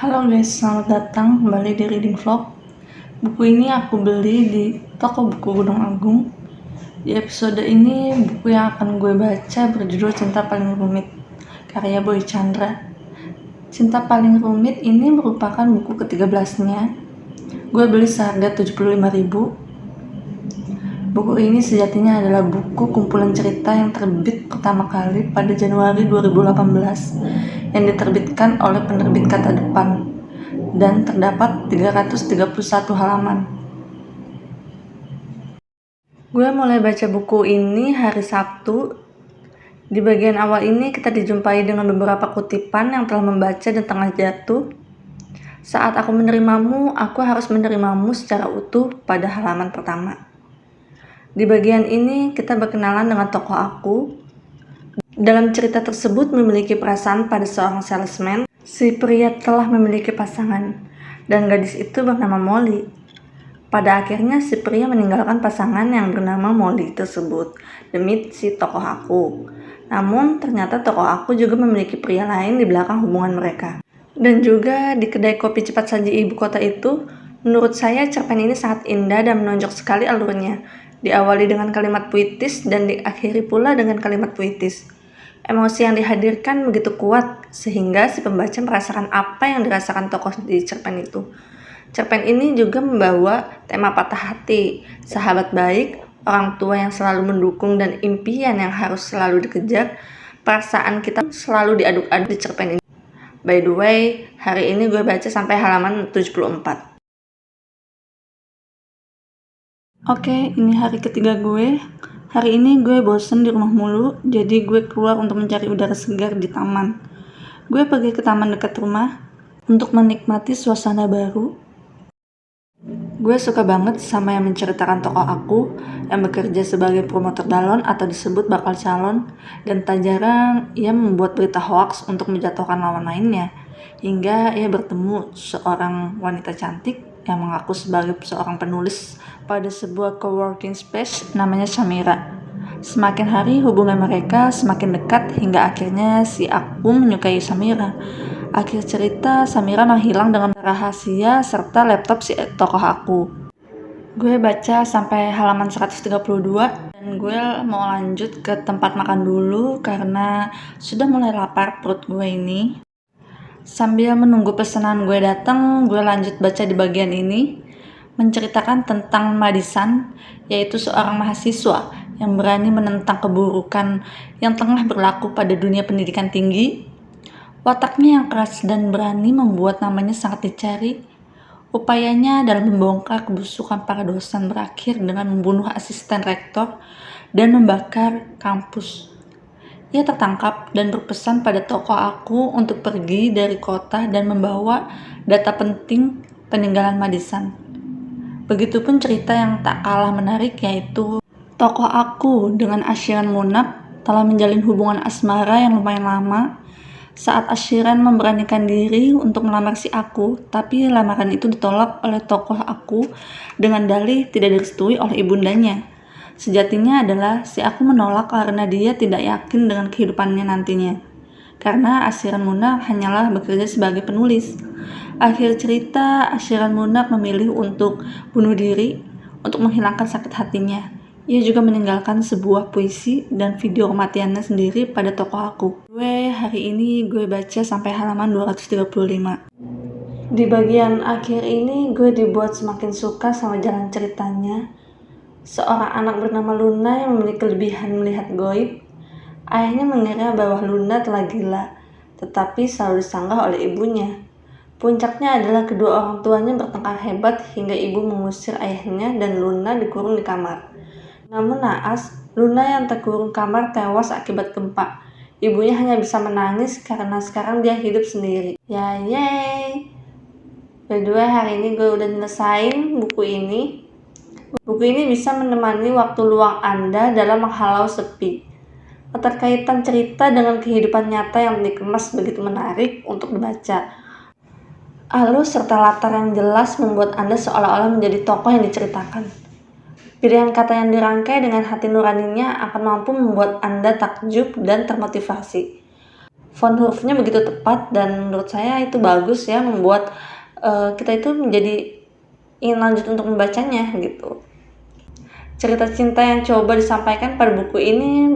Halo guys, selamat datang kembali di Reading Vlog. Buku ini aku beli di toko buku Gunung Agung. Di episode ini, buku yang akan gue baca berjudul Cinta Paling Rumit, karya Boy Chandra. Cinta Paling Rumit ini merupakan buku ke-13-nya. Gue beli seharga 75.000. Buku ini sejatinya adalah buku kumpulan cerita yang terbit pertama kali pada Januari 2018 yang diterbitkan oleh penerbit Kata Depan dan terdapat 331 halaman. Gue mulai baca buku ini hari Sabtu. Di bagian awal ini kita dijumpai dengan beberapa kutipan yang telah membaca dan tengah jatuh. Saat aku menerimamu, aku harus menerimamu secara utuh pada halaman pertama. Di bagian ini kita berkenalan dengan tokoh aku. Dalam cerita tersebut memiliki perasaan pada seorang salesman. Si pria telah memiliki pasangan dan gadis itu bernama Molly. Pada akhirnya si pria meninggalkan pasangan yang bernama Molly tersebut demi si tokoh aku. Namun ternyata tokoh aku juga memiliki pria lain di belakang hubungan mereka. Dan juga di kedai kopi cepat saji ibu kota itu, menurut saya cerpen ini sangat indah dan menonjol sekali alurnya. Diawali dengan kalimat puitis dan diakhiri pula dengan kalimat puitis. Emosi yang dihadirkan begitu kuat sehingga si pembaca merasakan apa yang dirasakan tokoh di cerpen itu. Cerpen ini juga membawa tema patah hati, sahabat baik, orang tua yang selalu mendukung dan impian yang harus selalu dikejar. Perasaan kita selalu diaduk-aduk di cerpen ini. By the way, hari ini gue baca sampai halaman 74. Oke, ini hari ketiga gue. Hari ini gue bosen di rumah mulu, jadi gue keluar untuk mencari udara segar di taman. Gue pergi ke taman dekat rumah untuk menikmati suasana baru. Gue suka banget sama yang menceritakan tokoh aku yang bekerja sebagai promotor balon atau disebut bakal calon, dan tak jarang ia membuat berita hoaks untuk menjatuhkan lawan lainnya, hingga ia bertemu seorang wanita cantik yang mengaku sebagai seorang penulis pada sebuah coworking space namanya Samira. Semakin hari hubungan mereka semakin dekat hingga akhirnya si aku menyukai Samira. Akhir cerita, Samira menghilang dengan rahasia serta laptop si tokoh aku. Gue baca sampai halaman 132 dan gue mau lanjut ke tempat makan dulu karena sudah mulai lapar perut gue ini. Sambil menunggu pesanan gue datang, gue lanjut baca di bagian ini, menceritakan tentang Madison, yaitu seorang mahasiswa yang berani menentang keburukan yang tengah berlaku pada dunia pendidikan tinggi. Wataknya yang keras dan berani membuat namanya sangat dicari. Upayanya dalam membongkar kebusukan para dosen berakhir dengan membunuh asisten rektor dan membakar kampus. Ia tertangkap dan berpesan pada tokoh aku untuk pergi dari kota dan membawa data penting peninggalan Madison. Begitupun cerita yang tak kalah menarik, yaitu tokoh aku dengan Ashiran Munaf telah menjalin hubungan asmara yang lumayan lama. Saat Ashiran memberanikan diri untuk melamar si aku, tapi lamaran itu ditolak oleh tokoh aku dengan dalih tidak direstui oleh ibundanya. Sejatinya adalah si aku menolak karena dia tidak yakin dengan kehidupannya nantinya. Karena Ashiran Munaf hanyalah bekerja sebagai penulis. Akhir cerita, Ashiran Munaf memilih untuk bunuh diri untuk menghilangkan sakit hatinya. Ia juga meninggalkan sebuah puisi dan video kematiannya sendiri pada tokoh aku. Hari ini gue baca sampai halaman 235. Di bagian akhir ini gue dibuat semakin suka sama jalan ceritanya. Seorang anak bernama Luna yang memiliki kelebihan melihat goib. Ayahnya mengira bahwa Luna telah gila, tetapi selalu disanggah oleh ibunya. Puncaknya adalah kedua orang tuanya bertengkar hebat hingga ibu mengusir ayahnya dan Luna dikurung di kamar. Namun naas, Luna yang terkurung kamar tewas akibat gempa. Ibunya hanya bisa menangis karena sekarang dia hidup sendiri. Yeay! Kedua, hari ini gue udah nyelesain buku ini. Buku ini bisa menemani waktu luang Anda dalam menghalau sepi. Keterkaitan cerita dengan kehidupan nyata yang dikemas begitu menarik untuk dibaca. Alur serta latar yang jelas membuat Anda seolah-olah menjadi tokoh yang diceritakan. Pilihan kata yang dirangkai dengan hati nuraninya akan mampu membuat Anda takjub dan termotivasi. Font hurufnya begitu tepat dan menurut saya itu bagus ya, membuat kita itu menjadi ingin lanjut untuk membacanya gitu. Cerita cinta yang coba disampaikan pada buku ini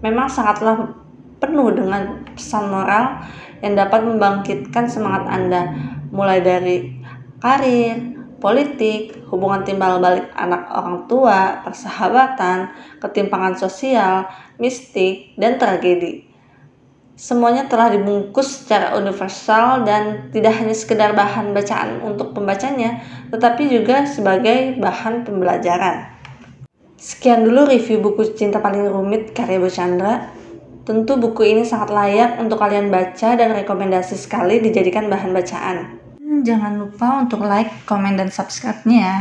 memang sangatlah penuh dengan pesan moral yang dapat membangkitkan semangat Anda, mulai dari karir, politik, hubungan timbal balik anak orang tua, persahabatan, ketimpangan sosial, mistik, dan tragedi. Semuanya telah dibungkus secara universal dan tidak hanya sekedar bahan bacaan untuk pembacanya, tetapi juga sebagai bahan pembelajaran. Sekian dulu review buku Cinta Paling Rumit karya Boy Tjandra. Tentu buku ini sangat layak untuk kalian baca dan rekomendasi sekali dijadikan bahan bacaan. Jangan lupa untuk like, komen, dan subscribe-nya ya.